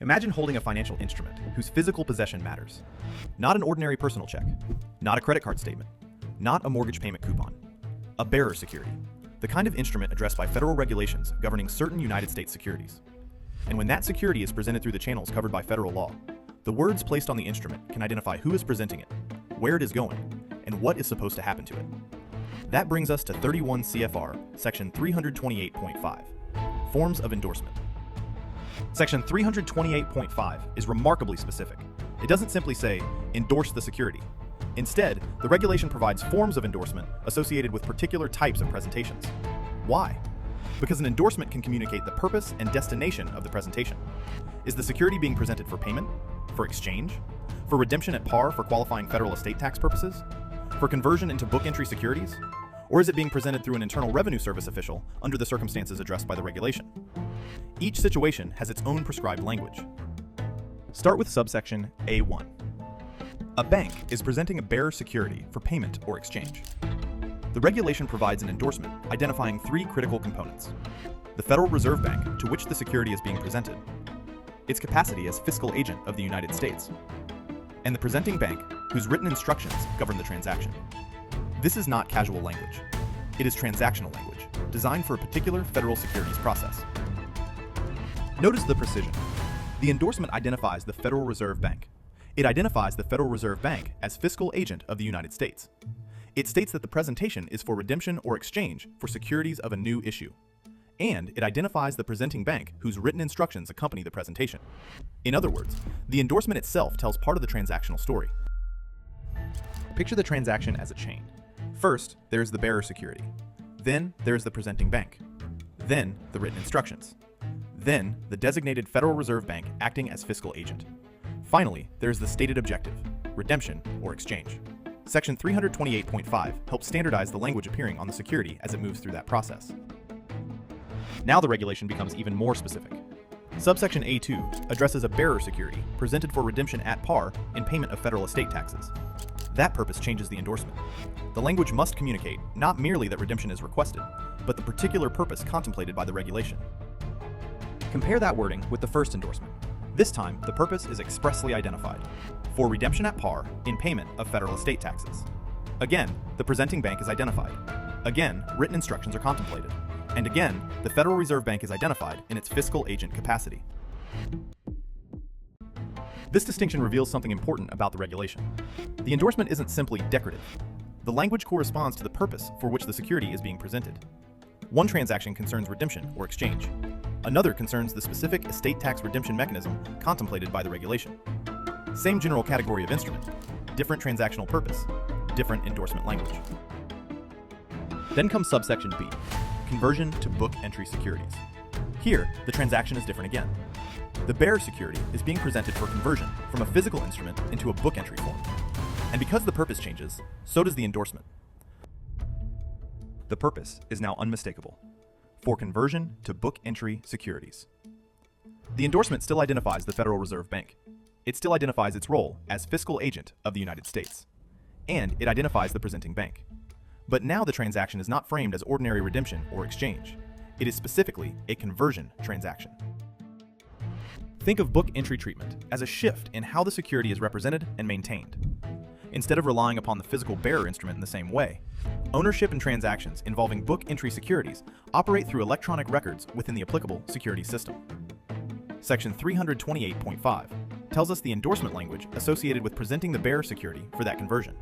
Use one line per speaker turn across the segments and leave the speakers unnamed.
Imagine holding a financial instrument whose physical possession matters. Not an ordinary personal check, not a credit card statement, not a mortgage payment coupon. A bearer security, the kind of instrument addressed by federal regulations governing certain United States securities. And when that security is presented through the channels covered by federal law, the words placed on the instrument can identify who is presenting it, where it is going, and what is supposed to happen to it. That brings us to 31 CFR Section 328.5, Forms of Endorsement. Section 328.5 is remarkably specific. It doesn't simply say, endorse the security. Instead, the regulation provides forms of endorsement associated with particular types of presentations. Why? Because an endorsement can communicate the purpose and destination of the presentation. Is the security being presented for payment? For exchange? For redemption at par for qualifying federal estate tax purposes? For conversion into book entry securities? Or is it being presented through an Internal Revenue Service official under the circumstances addressed by the regulation? Each situation has its own prescribed language. Start with subsection A1. A bank is presenting a bearer security for payment or exchange. The regulation provides an endorsement identifying three critical components: the Federal Reserve Bank to which the security is being presented, its capacity as fiscal agent of the United States, and the presenting bank whose written instructions govern the transaction. This is not casual language. It is transactional language, designed for a particular federal securities process. Notice the precision. The endorsement identifies the Federal Reserve Bank. It identifies the Federal Reserve Bank as fiscal agent of the United States. It states that the presentation is for redemption or exchange for securities of a new issue. And it identifies the presenting bank whose written instructions accompany the presentation. In other words, the endorsement itself tells part of the transactional story. Picture the transaction as a chain. First, there is the bearer security. Then, there is the presenting bank. Then, the written instructions. Then, the designated Federal Reserve Bank acting as fiscal agent. Finally, there is the stated objective, redemption or exchange. Section 328.5 helps standardize the language appearing on the security as it moves through that process. Now the regulation becomes even more specific. Subsection A2 addresses a bearer security presented for redemption at par in payment of federal estate taxes. That purpose changes the endorsement. The language must communicate not merely that redemption is requested, but the particular purpose contemplated by the regulation. Compare that wording with the first endorsement. This time, the purpose is expressly identified: for redemption at par in payment of federal estate taxes. Again, the presenting bank is identified. Again, written instructions are contemplated. And again, the Federal Reserve Bank is identified in its fiscal agent capacity. This distinction reveals something important about the regulation. The endorsement isn't simply decorative. The language corresponds to the purpose for which the security is being presented. One transaction concerns redemption or exchange. Another concerns the specific estate tax redemption mechanism contemplated by the regulation. Same general category of instrument, different transactional purpose, different endorsement language. Then comes subsection B, conversion to book entry securities. Here, the transaction is different again. The bearer security is being presented for conversion from a physical instrument into a book entry form. And because the purpose changes, so does the endorsement. The purpose is now unmistakable: for conversion to book entry securities. The endorsement still identifies the Federal Reserve Bank. It still identifies its role as fiscal agent of the United States. And it identifies the presenting bank. But now the transaction is not framed as ordinary redemption or exchange. It is specifically a conversion transaction. Think of book entry treatment as a shift in how the security is represented and maintained. Instead of relying upon the physical bearer instrument in the same way, ownership and transactions involving book entry securities operate through electronic records within the applicable security system. Section 328.5 tells us the endorsement language associated with presenting the bearer security for that conversion.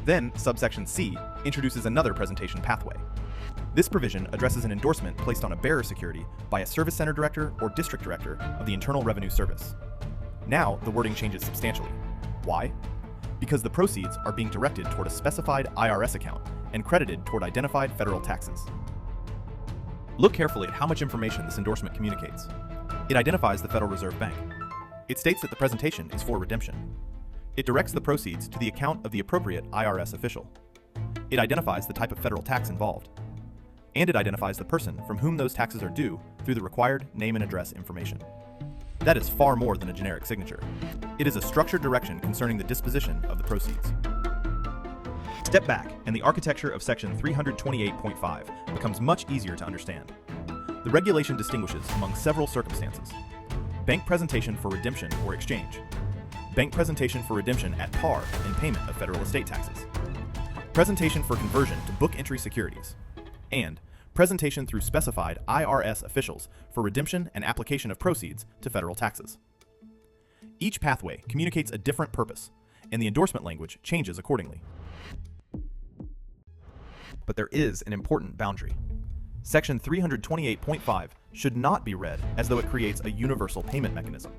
Then, subsection C introduces another presentation pathway. This provision addresses an endorsement placed on a bearer security by a service center director or district director of the Internal Revenue Service. Now, the wording changes substantially. Why? Because the proceeds are being directed toward a specified IRS account and credited toward identified federal taxes. Look carefully at how much information this endorsement communicates. It identifies the Federal Reserve Bank. It states that the presentation is for redemption. It directs the proceeds to the account of the appropriate IRS official. It identifies the type of federal tax involved. And it identifies the person from whom those taxes are due through the required name and address information. That is far more than a generic signature. It is a structured direction concerning the disposition of the proceeds. Step back, and the architecture of Section 328.5 becomes much easier to understand. The regulation distinguishes among several circumstances. bank presentation for redemption or exchange, bank presentation for redemption at par in payment of federal estate taxes, presentation for conversion to book entry securities, and presentation through specified IRS officials for redemption and application of proceeds to federal taxes. Each pathway communicates a different purpose, and the endorsement language changes accordingly. But there is an important boundary. Section 328.5 should not be read as though it creates a universal payment mechanism.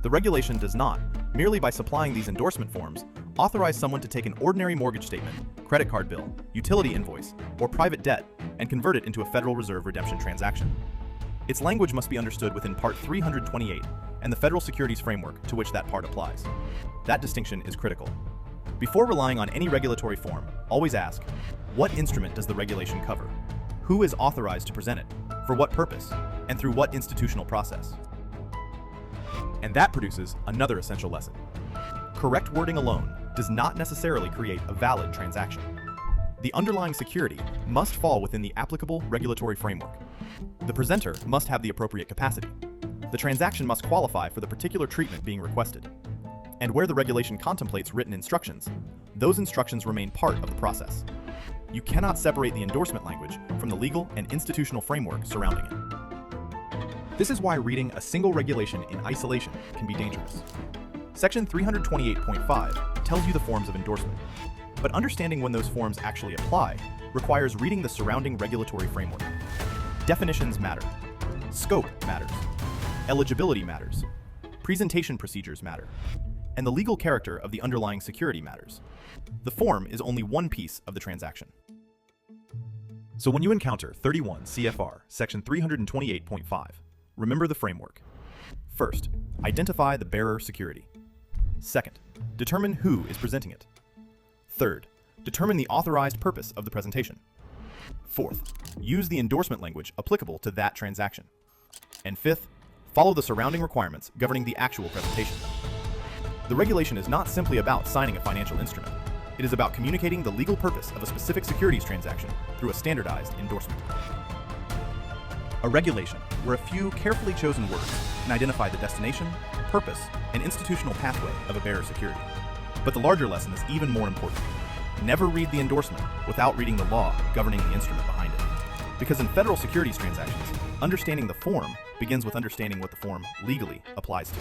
The regulation does not, merely by supplying these endorsement forms, authorize someone to take an ordinary mortgage statement, credit card bill, utility invoice, or private debt and convert it into a Federal Reserve redemption transaction. Its language must be understood within Part 328 and the Federal Securities framework to which that part applies. That distinction is critical. Before relying on any regulatory form, always ask, what instrument does the regulation cover? Who is authorized to present it? For what purpose? And through what institutional process? And that produces another essential lesson. Correct wording alone does not necessarily create a valid transaction. The underlying security must fall within the applicable regulatory framework. The presenter must have the appropriate capacity. The transaction must qualify for the particular treatment being requested. And where the regulation contemplates written instructions, those instructions remain part of the process. You cannot separate the endorsement language from the legal and institutional framework surrounding it. This is why reading a single regulation in isolation can be dangerous. Section 328.5 tells you the forms of endorsement, but understanding when those forms actually apply requires reading the surrounding regulatory framework. Definitions matter. Scope matters. Eligibility matters. Presentation procedures matter. And the legal character of the underlying security matters. The form is only one piece of the transaction. So when you encounter 31 CFR Section 328.5, remember the framework. First, identify the bearer security. Second, determine who is presenting it. Third, determine the authorized purpose of the presentation. Fourth, use the endorsement language applicable to that transaction. And fifth, follow the surrounding requirements governing the actual presentation. The regulation is not simply about signing a financial instrument. It is about communicating the legal purpose of a specific securities transaction through a standardized endorsement. A regulation where a few carefully chosen words can identify the destination, purpose, and institutional pathway of a bearer security. But the larger lesson is even more important. Never read the endorsement without reading the law governing the instrument behind it. Because in federal securities transactions, understanding the form begins with understanding what the form legally applies to.